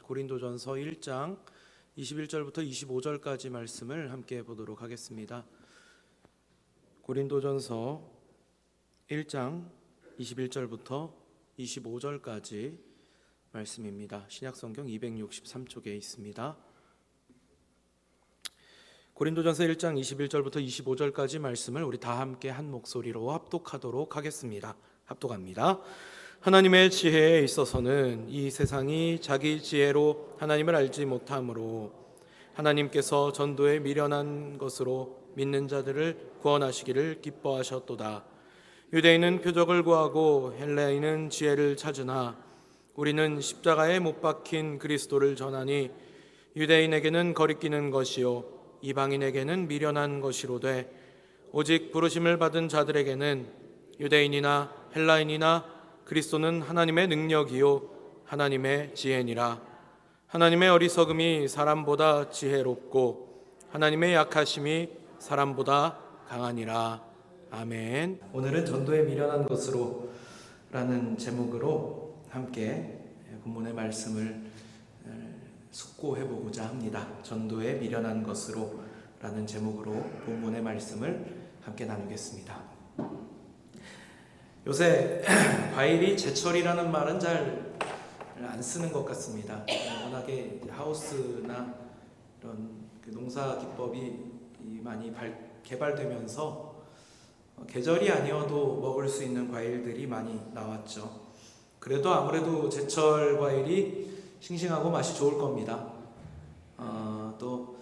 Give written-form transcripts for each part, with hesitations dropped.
고린도전서 1장 21절부터 25절까지 말씀을 함께 보도록 하겠습니다. 고린도전서 1장 21절부터 25절까지 말씀입니다. 신약성경 263쪽에 있습니다. 고린도전서 1장 21절부터 25절까지 말씀을 우리 다 함께 한 목소리로 합독하도록 하겠습니다. 합독합니다. 하나님의 지혜에 있어서는 이 세상이 자기 지혜로 하나님을 알지 못하므로 하나님께서 전도에 미련한 것으로 믿는 자들을 구원하시기를 기뻐하셨도다. 유대인은 표적을 구하고 헬라인은 지혜를 찾으나 우리는 십자가에 못 박힌 그리스도를 전하니 유대인에게는 거리끼는 것이요 이방인에게는 미련한 것이로되 오직 부르심을 받은 자들에게는 유대인이나 헬라인이나 그리스도는 하나님의 능력이요 하나님의 지혜니라. 하나님의 어리석음이 사람보다 지혜롭고 하나님의 약하심이 사람보다 강하니라. 아멘. 오늘은 전도에 미련한 것으로 라는 제목으로 함께 본문의 말씀을 숙고해 보고자 합니다. 전도에 미련한 것으로 라는 제목으로 본문의 말씀을 함께 나누겠습니다. 요새 과일이 제철이라는 말은 잘 안 쓰는 것 같습니다. 워낙에 하우스나 이런 농사 기법이 많이 개발되면서 계절이 아니어도 먹을 수 있는 과일들이 많이 나왔죠. 그래도 아무래도 제철 과일이 싱싱하고 맛이 좋을 겁니다. 또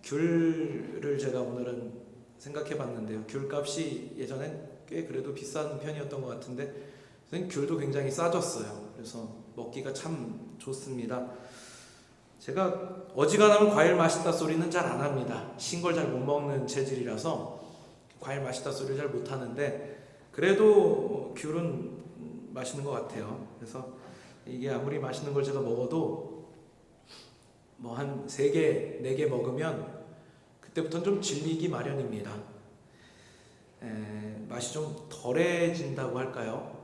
귤을 제가 오늘은 생각해 봤는데요. 귤 값이 예전엔 꽤 그래도 비싼 편이었던 것 같은데 귤도 굉장히 싸졌어요. 그래서 먹기가 참 좋습니다. 제가 어지간하면 과일 맛있다 소리는 잘 안 합니다. 신 걸 잘 못 먹는 체질이라서 과일 맛있다 소리를 잘 못 하는데 그래도 귤은 맛있는 것 같아요. 그래서 이게 아무리 맛있는 걸 제가 먹어도 뭐 한 3개, 4개 먹으면 그때부터는 좀 질리기 마련입니다. 맛이 좀 덜해진다고 할까요?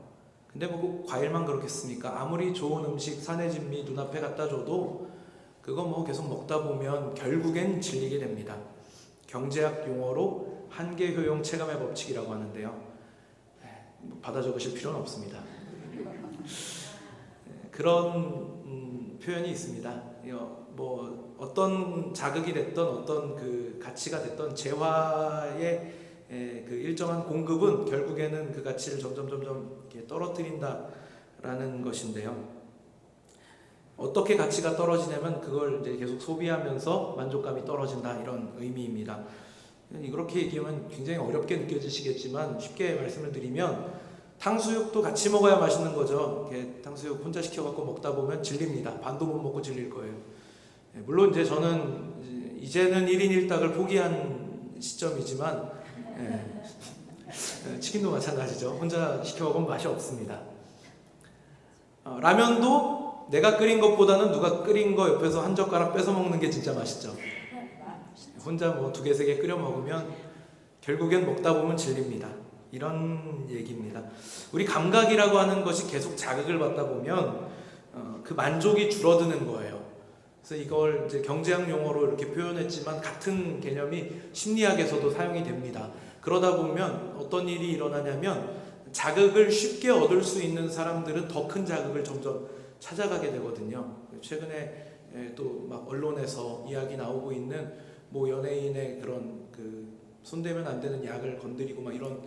근데 뭐 과일만 그렇겠습니까? 아무리 좋은 음식 산의 진미 눈앞에 갖다 줘도 그거 뭐 계속 먹다 보면 결국엔 질리게 됩니다. 경제학 용어로 한계 효용 체감의 법칙이라고 하는데요. 받아 적으실 필요는 없습니다. 그런 표현이 있습니다. 뭐 어떤 자극이 됐던 어떤 그 가치가 됐던 재화의 그 일정한 공급은 결국에는 그 가치를 점점 이렇게 떨어뜨린다라는 것인데요. 어떻게 가치가 떨어지냐면 그걸 이제 계속 소비하면서 만족감이 떨어진다 이런 의미입니다. 이렇게 얘기하면 굉장히 어렵게 느껴지시겠지만 쉽게 말씀을 드리면 탕수육도 같이 먹어야 맛있는 거죠. 이렇게 탕수육 혼자 시켜갖고 먹다 보면 질립니다. 반도 못 먹고 질릴 거예요. 물론 이제 저는 이제는 1인 1닭을 포기한 시점이지만 치킨도 마찬가지죠. 혼자 시켜 먹으면 맛이 없습니다. 라면도 내가 끓인 것보다는 누가 끓인 거 옆에서 한 젓가락 뺏어 먹는 게 진짜 맛있죠. 혼자 뭐 2개, 3개 끓여 먹으면 결국엔 먹다 보면 질립니다. 이런 얘기입니다. 우리 감각이라고 하는 것이 계속 자극을 받다 보면 그 만족이 줄어드는 거예요. 그래서 이걸 이제 경제학 용어로 이렇게 표현했지만 같은 개념이 심리학에서도 사용이 됩니다. 그러다 보면 어떤 일이 일어나냐면 자극을 쉽게 얻을 수 있는 사람들은 더 큰 자극을 점점 찾아가게 되거든요. 최근에 또 막 언론에서 이야기 나오고 있는 뭐 연예인의 그런 그 손대면 안 되는 약을 건드리고 막 이런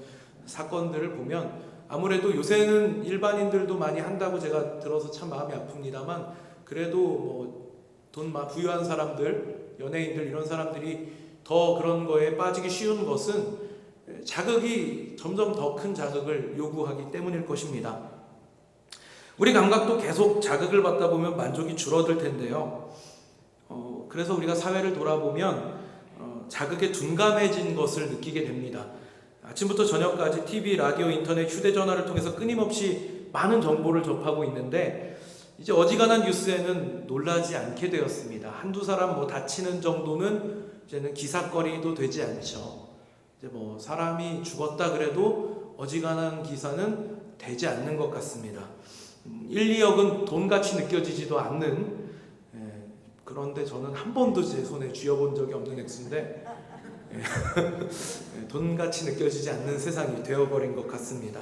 사건들을 보면 아무래도 요새는 일반인들도 많이 한다고 제가 들어서 참 마음이 아픕니다만 그래도 뭐 돈 부유한 사람들, 연예인들 이런 사람들이 더 그런 거에 빠지기 쉬운 것은 자극이 점점 더 큰 자극을 요구하기 때문일 것입니다. 우리 감각도 계속 자극을 받다 보면 만족이 줄어들 텐데요. 그래서 우리가 사회를 돌아보면 자극에 둔감해진 것을 느끼게 됩니다. 아침부터 저녁까지 TV, 라디오, 인터넷, 휴대전화를 통해서 끊임없이 많은 정보를 접하고 있는데 이제 어지간한 뉴스에는 놀라지 않게 되었습니다. 한두 사람 뭐 다치는 정도는 이제는 기사거리도 되지 않죠. 이제 뭐 사람이 죽었다 그래도 어지간한 기사는 되지 않는 것 같습니다. 1, 2억은 돈같이 느껴지지도 않는 그런데 저는 한 번도 제 손에 쥐어본 적이 없는 액수인데 돈같이 느껴지지 않는 세상이 되어버린 것 같습니다.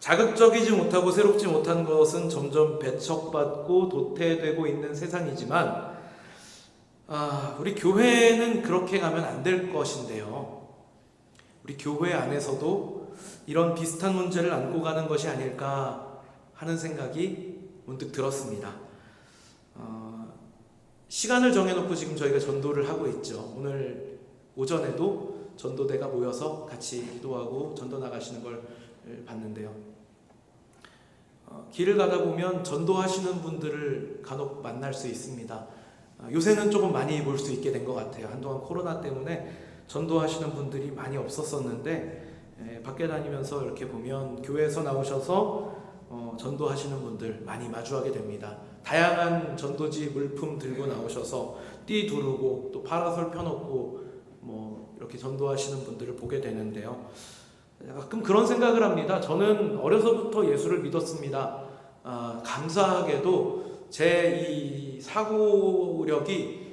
자극적이지 못하고 새롭지 못한 것은 점점 배척받고 도태되고 있는 세상이지만 우리 교회는 그렇게 가면 안 될 것인데요. 우리 교회 안에서도 이런 비슷한 문제를 안고 가는 것이 아닐까 하는 생각이 문득 들었습니다. 시간을 정해놓고 지금 저희가 전도를 하고 있죠. 오늘 오전에도 전도대가 모여서 같이 기도하고 전도 나가시는 걸 봤는데요. 길을 가다 보면 전도하시는 분들을 간혹 만날 수 있습니다. 요새는 조금 많이 볼 수 있게 된 것 같아요. 한동안 코로나 때문에 전도하시는 분들이 많이 없었었는데 밖에 다니면서 이렇게 보면 교회에서 나오셔서 전도하시는 분들 많이 마주하게 됩니다. 다양한 전도지 물품 들고 나오셔서 띠 두르고 또 파라솔 펴놓고 뭐 이렇게 전도하시는 분들을 보게 되는데요. 가끔 그런 생각을 합니다. 저는 어려서부터 예수를 믿었습니다. 감사하게도 제 이 사고력이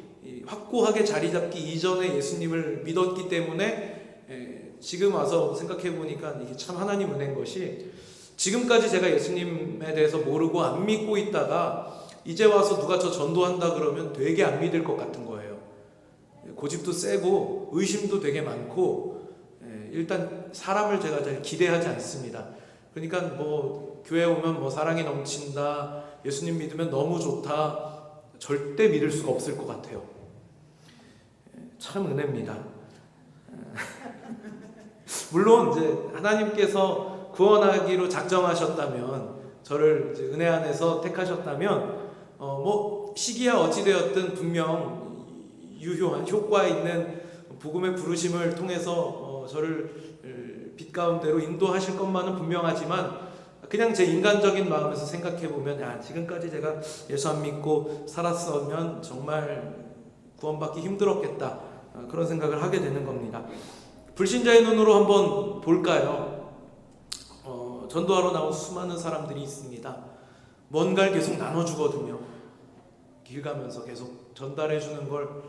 확고하게 자리 잡기 이전에 예수님을 믿었기 때문에 지금 와서 생각해 보니까 이게 참 하나님 은혜인 것이, 지금까지 제가 예수님에 대해서 모르고 안 믿고 있다가 이제 와서 누가 저 전도한다 그러면 되게 안 믿을 것 같은 거예요. 고집도 세고 의심도 되게 많고 일단 사람을 제가 잘 기대하지 않습니다. 그러니까 뭐 교회 오면 뭐 사랑이 넘친다, 예수님 믿으면 너무 좋다, 절대 믿을 수가 없을 것 같아요. 참 은혜입니다. 물론 이제 하나님께서 구원하기로 작정하셨다면, 저를 이제 은혜 안에서 택하셨다면 뭐 시기야 어찌되었든 분명 유효한 효과 있는 복음의 부르심을 통해서 저를 빛 가운데로 인도하실 것만은 분명하지만, 그냥 제 인간적인 마음에서 생각해 보면 지금까지 제가 예수 안 믿고 살았으면 정말 구원받기 힘들었겠다, 그런 생각을 하게 되는 겁니다. 불신자의 눈으로 한번 볼까요? 전도하러 나온 수많은 사람들이 있습니다. 뭔가를 계속 나눠주거든요. 길 가면서 계속 전달해주는 걸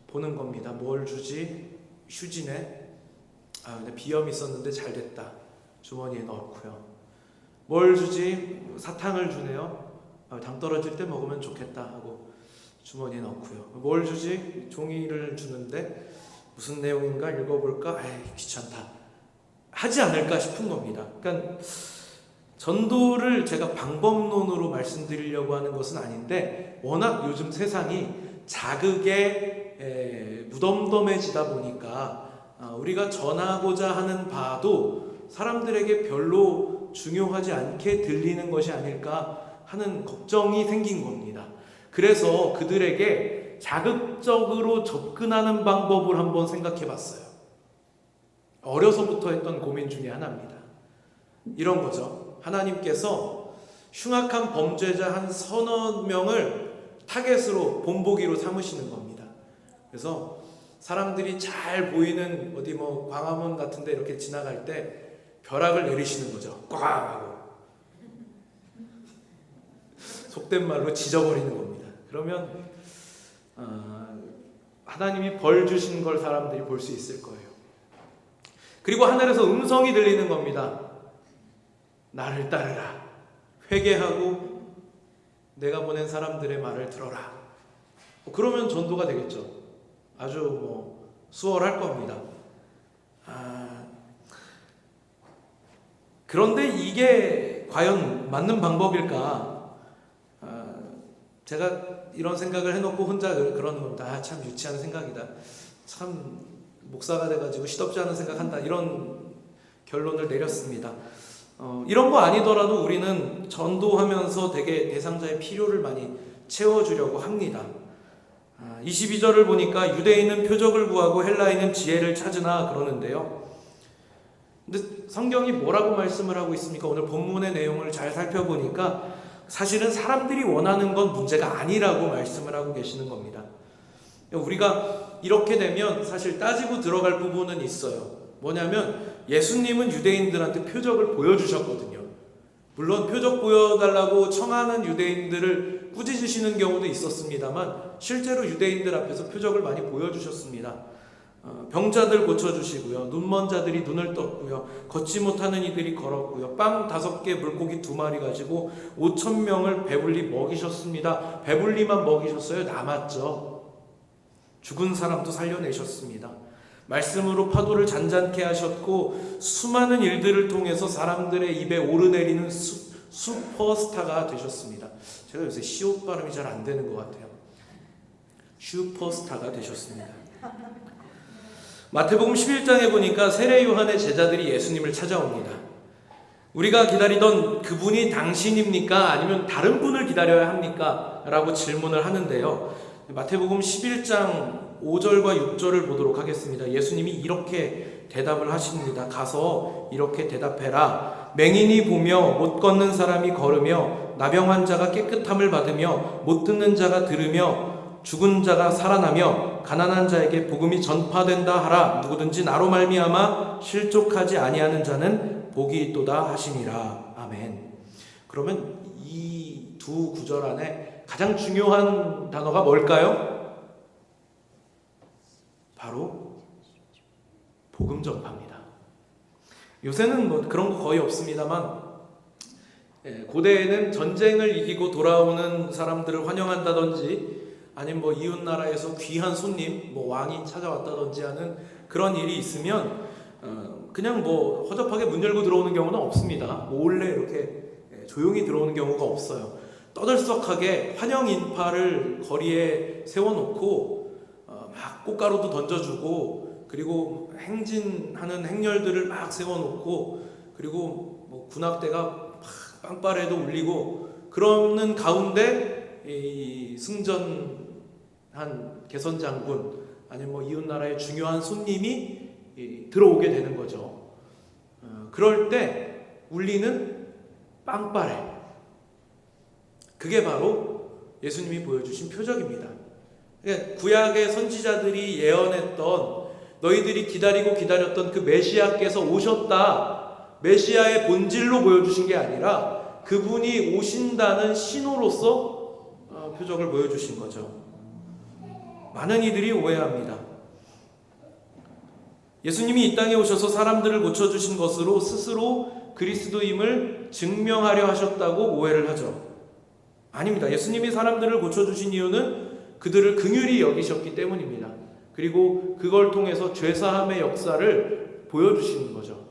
보는 겁니다. 뭘 주지? 휴지네? 근데 비염이 있었는데 잘 됐다, 주머니에 넣고요. 뭘 주지? 사탕을 주네요. 당 떨어질 때 먹으면 좋겠다 하고 주머니에 넣고요. 뭘 주지? 종이를 주는데 무슨 내용인가 읽어볼까? 귀찮다 하지 않을까 싶은 겁니다. 그러니까 전도를 제가 방법론으로 말씀드리려고 하는 것은 아닌데, 워낙 요즘 세상이 자극에 무덤덤해지다 보니까 우리가 전하고자 하는 바도 사람들에게 별로 중요하지 않게 들리는 것이 아닐까 하는 걱정이 생긴 겁니다. 그래서 그들에게 자극적으로 접근하는 방법을 한번 생각해 봤어요. 어려서부터 했던 고민 중에 하나입니다. 이런 거죠. 하나님께서 흉악한 범죄자 한 서너 명을 타겟으로 본보기로 삼으시는 겁니다. 그래서 사람들이 잘 보이는 어디 뭐 광화문 같은 데 이렇게 지나갈 때 벼락을 내리시는 거죠. 꽝 하고 속된 말로 지져버리는 겁니다. 그러면 하나님이 벌 주신 걸 사람들이 볼 수 있을 거예요. 그리고 하늘에서 음성이 들리는 겁니다. 나를 따르라. 회개하고 내가 보낸 사람들의 말을 들어라. 그러면 전도가 되겠죠. 아주 뭐 수월할 겁니다. 그런데 이게 과연 맞는 방법일까? 제가 이런 생각을 해놓고 혼자 그러는 겁니다. 참 유치한 생각이다. 참 목사가 돼가지고 시덥지 않은 생각한다. 이런 결론을 내렸습니다. 이런 거 아니더라도 우리는 전도하면서 되게 대상자의 필요를 많이 채워주려고 합니다. 22절을 보니까 유대인은 표적을 구하고 헬라인은 지혜를 찾으나 그러는데요. 근데 성경이 뭐라고 말씀을 하고 있습니까? 오늘 본문의 내용을 잘 살펴보니까 사실은 사람들이 원하는 건 문제가 아니라고 말씀을 하고 계시는 겁니다. 우리가 이렇게 되면 사실 따지고 들어갈 부분은 있어요. 뭐냐면 예수님은 유대인들한테 표적을 보여주셨거든요. 물론 표적 보여달라고 청하는 유대인들을 꾸짖으시는 경우도 있었습니다만 실제로 유대인들 앞에서 표적을 많이 보여주셨습니다. 병자들 고쳐주시고요, 눈먼 자들이 눈을 떴고요, 걷지 못하는 이들이 걸었고요, 빵 5개 물고기 2마리 가지고 5,000명을 배불리 먹이셨습니다. 배불리만 먹이셨어요? 남았죠. 죽은 사람도 살려내셨습니다. 말씀으로 파도를 잔잔케 하셨고 수많은 일들을 통해서 사람들의 입에 오르내리는 슈퍼스타가 되셨습니다. 제가 요새 시옷 발음이 잘 안 되는 것 같아요. 슈퍼스타가 되셨습니다. 마태복음 11장에 보니까 세례 요한의 제자들이 예수님을 찾아옵니다. 우리가 기다리던 그분이 당신입니까? 아니면 다른 분을 기다려야 합니까? 라고 질문을 하는데요. 마태복음 11장 5절과 6절을 보도록 하겠습니다. 예수님이 이렇게 대답을 하십니다. 가서 이렇게 대답해라. 맹인이 보며 못 걷는 사람이 걸으며 나병 환자가 깨끗함을 받으며 못 듣는 자가 들으며 죽은 자가 살아나며 가난한 자에게 복음이 전파된다 하라. 누구든지 나로 말미암아 실족하지 아니하는 자는 복이 있도다 하시니라. 아멘. 그러면 이 두 구절 안에 가장 중요한 단어가 뭘까요? 바로 복음 전파입니다. 요새는 뭐 그런 거 거의 없습니다만 고대에는 전쟁을 이기고 돌아오는 사람들을 환영한다든지 아니면 뭐 이웃 나라에서 귀한 손님, 뭐 왕이 찾아왔다든지 하는 그런 일이 있으면 그냥 뭐 허접하게 문 열고 들어오는 경우는 없습니다. 몰래 이렇게 조용히 들어오는 경우가 없어요. 떠들썩하게 환영 인파를 거리에 세워놓고 막 꽃가루도 던져주고 그리고 행진하는 행렬들을 막 세워놓고 그리고 뭐 군악대가 막 빵빠레도 울리고 그러는 가운데 이 승전한 개선장군 아니면 뭐 이웃 나라의 중요한 손님이 들어오게 되는 거죠. 그럴 때 울리는 빵빠레, 그게 바로 예수님이 보여주신 표적입니다. 구약의 선지자들이 예언했던 너희들이 기다리고 기다렸던 그 메시아께서 오셨다, 메시아의 본질로 보여주신 게 아니라 그분이 오신다는 신호로서 표적을 보여주신 거죠. 많은 이들이 오해합니다. 예수님이 이 땅에 오셔서 사람들을 고쳐주신 것으로 스스로 그리스도임을 증명하려 하셨다고 오해를 하죠. 아닙니다. 예수님이 사람들을 고쳐주신 이유는 그들을 긍휼히 여기셨기 때문입니다. 그리고 그걸 통해서 죄사함의 역사를 보여주시는 거죠.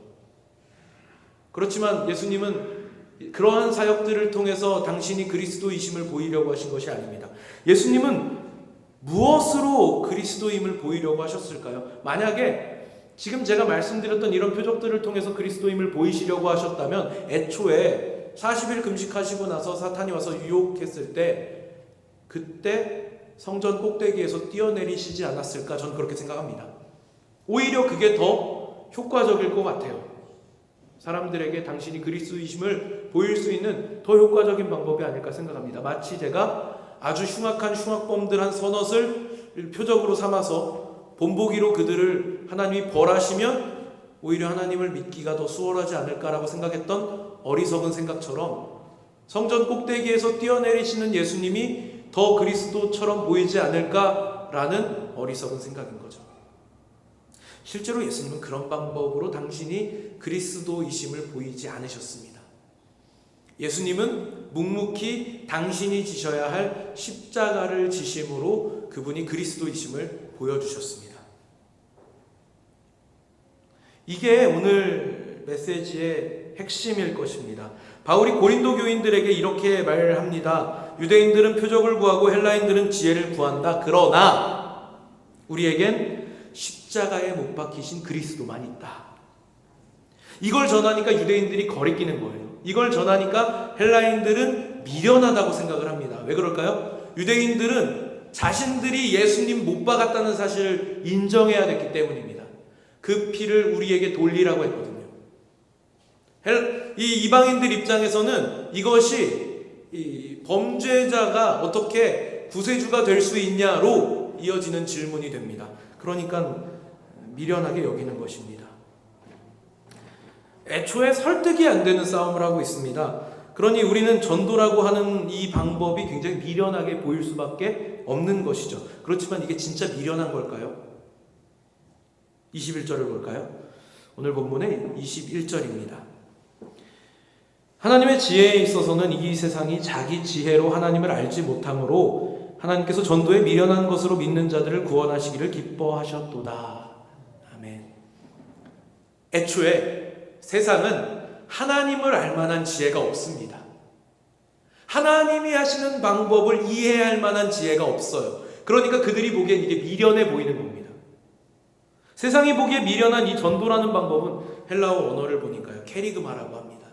그렇지만 예수님은 그러한 사역들을 통해서 당신이 그리스도이심을 보이려고 하신 것이 아닙니다. 예수님은 무엇으로 그리스도임을 보이려고 하셨을까요? 만약에 지금 제가 말씀드렸던 이런 표적들을 통해서 그리스도임을 보이시려고 하셨다면 애초에 40일 금식하시고 나서 사탄이 와서 유혹했을 때 그때 성전 꼭대기에서 뛰어내리시지 않았을까? 저는 그렇게 생각합니다. 오히려 그게 더 효과적일 것 같아요. 사람들에게 당신이 그리스도이심을 보일 수 있는 더 효과적인 방법이 아닐까 생각합니다. 마치 제가 아주 흉악한 흉악범들 한 서너을 표적으로 삼아서 본보기로 그들을 하나님이 벌하시면 오히려 하나님을 믿기가 더 수월하지 않을까라고 생각했던 어리석은 생각처럼 성전 꼭대기에서 뛰어내리시는 예수님이 더 그리스도처럼 보이지 않을까라는 어리석은 생각인 거죠. 실제로 예수님은 그런 방법으로 당신이 그리스도이심을 보이지 않으셨습니다. 예수님은 묵묵히 당신이 지셔야 할 십자가를 지심으로 그분이 그리스도이심을 보여주셨습니다. 이게 오늘 메시지의 핵심일 것입니다. 바울이 고린도 교인들에게 이렇게 말합니다. 유대인들은 표적을 구하고 헬라인들은 지혜를 구한다. 그러나 우리에겐 십자가에 못 박히신 그리스도만 있다. 이걸 전하니까 유대인들이 거리끼는 거예요. 이걸 전하니까 헬라인들은 미련하다고 생각을 합니다. 왜 그럴까요? 유대인들은 자신들이 예수님 못 박았다는 사실을 인정해야 됐기 때문입니다. 그 피를 우리에게 돌리라고 했거든요. 이 이방인들 입장에서는 이것이 이 범죄자가 어떻게 구세주가 될 수 있냐로 이어지는 질문이 됩니다. 그러니까 미련하게 여기는 것입니다. 애초에 설득이 안 되는 싸움을 하고 있습니다. 그러니 우리는 전도라고 하는 이 방법이 굉장히 미련하게 보일 수밖에 없는 것이죠. 그렇지만 이게 진짜 미련한 걸까요? 21절을 볼까요? 오늘 본문의 21절입니다. 하나님의 지혜에 있어서는 이 세상이 자기 지혜로 하나님을 알지 못하므로 하나님께서 전도에 미련한 것으로 믿는 자들을 구원하시기를 기뻐하셨도다. 아멘. 애초에 세상은 하나님을 알 만한 지혜가 없습니다. 하나님이 하시는 방법을 이해할 만한 지혜가 없어요. 그러니까 그들이 보기엔 이게 미련해 보이는 겁니다. 세상이 보기에 미련한 이 전도라는 방법은 헬라어 언어를 보니까요, 케리그마라고 합니다.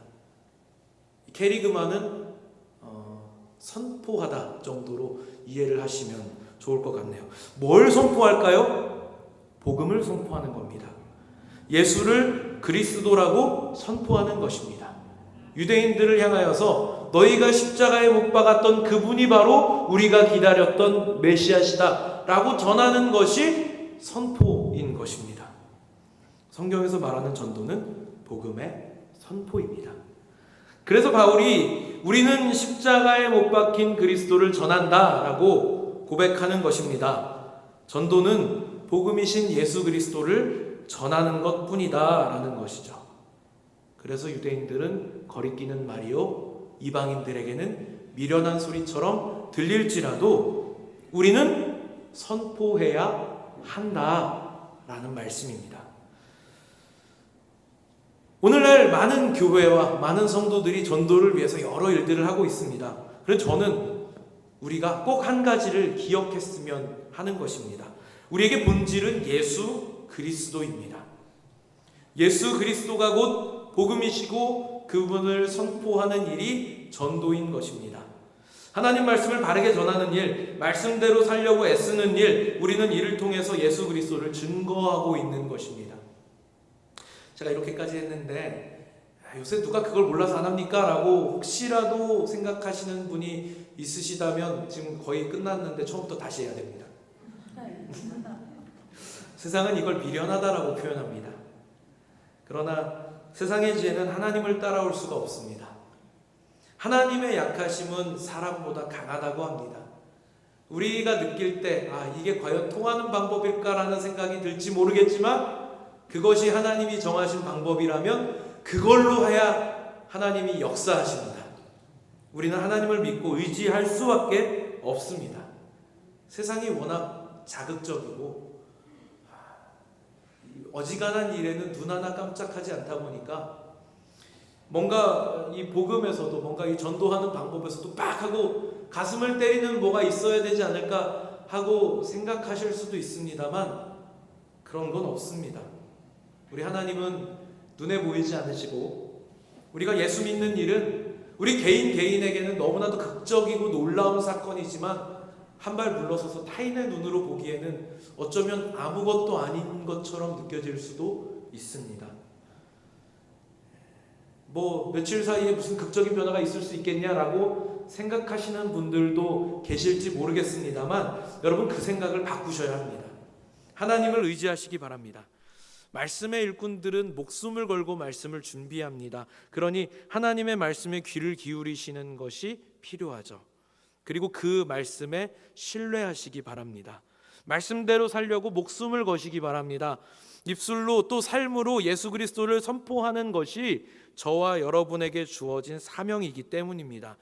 케리그마는 선포하다 정도로 이해를 하시면 좋을 것 같네요. 뭘 선포할까요? 복음을 선포하는 겁니다. 예수를 그리스도라고 선포하는 것입니다. 유대인들을 향하여서 너희가 십자가에 못 박았던 그분이 바로 우리가 기다렸던 메시아시다 라고 전하는 것이 선포인 것입니다. 성경에서 말하는 전도는 복음의 선포입니다. 그래서 바울이 우리는 십자가에 못 박힌 그리스도를 전한다 라고 고백하는 것입니다. 전도는 복음이신 예수 그리스도를 전하는 것뿐이다 라는 것이죠. 그래서 유대인들은 거리끼는 말이요, 이방인들에게는 미련한 소리처럼 들릴지라도 우리는 선포해야 한다라는 말씀입니다. 오늘날 많은 교회와 많은 성도들이 전도를 위해서 여러 일들을 하고 있습니다. 그래서 저는 우리가 꼭 한 가지를 기억했으면 하는 것입니다. 우리에게 본질은 예수 그리스도입니다. 예수 그리스도가 곧 복음이시고 그분을 선포하는 일이 전도인 것입니다. 하나님 말씀을 바르게 전하는 일, 말씀대로 살려고 애쓰는 일, 우리는 이를 통해서 예수 그리스도를 증거하고 있는 것입니다. 제가 이렇게까지 했는데 요새 누가 그걸 몰라서 안 합니까? 라고 혹시라도 생각하시는 분이 있으시다면 지금 거의 끝났는데 처음부터 다시 해야 됩니다. 세상은 이걸 미련하다라고 표현합니다. 그러나 세상의 지혜는 하나님을 따라올 수가 없습니다. 하나님의 약하심은 사람보다 강하다고 합니다. 우리가 느낄 때 이게 과연 통하는 방법일까라는 생각이 들지 모르겠지만 그것이 하나님이 정하신 방법이라면 그걸로 해야 하나님이 역사하십니다. 우리는 하나님을 믿고 의지할 수밖에 없습니다. 세상이 워낙 자극적이고 어지간한 일에는 눈 하나 깜짝하지 않다 보니까 뭔가 이 복음에서도 뭔가 이 전도하는 방법에서도 빡 하고 가슴을 때리는 뭐가 있어야 되지 않을까 하고 생각하실 수도 있습니다만 그런 건 없습니다. 우리 하나님은 눈에 보이지 않으시고 우리가 예수 믿는 일은 우리 개인에게는 너무나도 극적이고 놀라운 사건이지만 한 발 물러서서 타인의 눈으로 보기에는 어쩌면 아무것도 아닌 것처럼 느껴질 수도 있습니다. 며칠 사이에 무슨 극적인 변화가 있을 수 있겠냐라고 생각하시는 분들도 계실지 모르겠습니다만 여러분 그 생각을 바꾸셔야 합니다. 하나님을 의지하시기 바랍니다. 말씀의 일꾼들은 목숨을 걸고 말씀을 준비합니다. 그러니 하나님의 말씀에 귀를 기울이시는 것이 필요하죠. 그리고 그 말씀에 신뢰하시기 바랍니다. 말씀대로 살려고 목숨을 거시기 바랍니다. 입술로 또 삶으로 예수 그리스도를 선포하는 것이 저와 여러분에게 주어진 사명이기 때문입니다.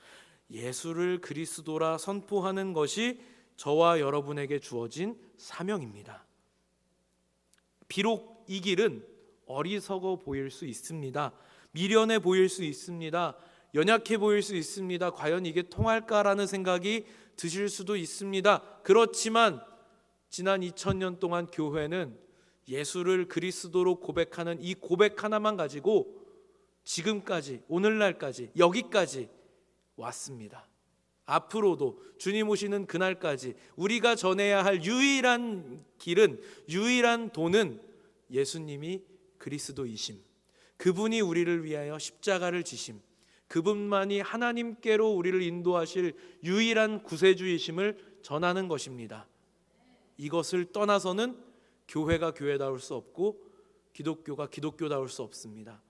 예수를 그리스도라 선포하는 것이 저와 여러분에게 주어진 사명입니다. 비록 이 길은 어리석어 보일 수 있습니다. 미련해 보일 수 있습니다. 연약해 보일 수 있습니다. 과연 이게 통할까라는 생각이 드실 수도 있습니다. 그렇지만 지난 2000년 동안 교회는 예수를 그리스도로 고백하는 이 고백 하나만 가지고 지금까지 오늘날까지 여기까지 왔습니다. 앞으로도 주님 오시는 그날까지 우리가 전해야 할 유일한 길은, 유일한 도는 예수님이 그리스도이심, 그분이 우리를 위하여 십자가를 지심, 그분만이 하나님께로 우리를 인도하실 유일한 구세주이심을 전하는 것입니다. 이것을 떠나서는 교회가 교회다울 수 없고 기독교가 기독교다울 수 없습니다.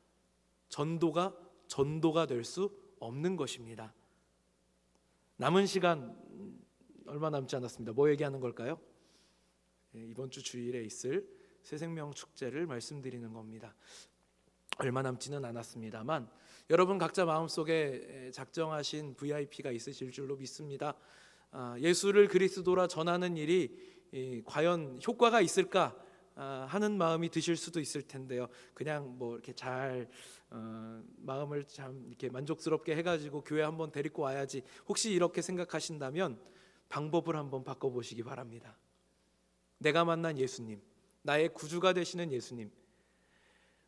전도가 전도가 될 수 없는 것입니다. 남은 시간 얼마 남지 않았습니다. 뭐 얘기하는 걸까요? 이번 주 주일에 있을 새생명 축제를 말씀드리는 겁니다. 얼마 남지는 않았습니다만 여러분 각자 마음속에 작정하신 VIP가 있으실 줄로 믿습니다. 예수를 그리스도라 전하는 일이 과연 효과가 있을까 하는 마음이 드실 수도 있을 텐데요. 그냥 뭐 이렇게 잘 마음을 참 이렇게 만족스럽게 해가지고 교회 한번 데리고 와야지, 혹시 이렇게 생각하신다면 방법을 한번 바꿔보시기 바랍니다. 내가 만난 예수님, 나의 구주가 되시는 예수님,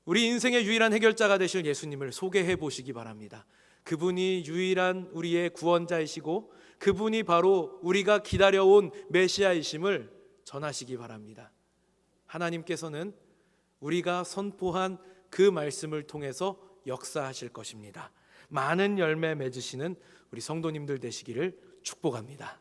우리 인생의 유일한 해결자가 되실 예수님을 소개해 보시기 바랍니다. 그분이 유일한 우리의 구원자이시고 그분이 바로 우리가 기다려온 메시아이심을 전하시기 바랍니다. 하나님께서는 우리가 선포한 그 말씀을 통해서 역사하실 것입니다. 많은 열매 맺으시는 우리 성도님들 되시기를 축복합니다.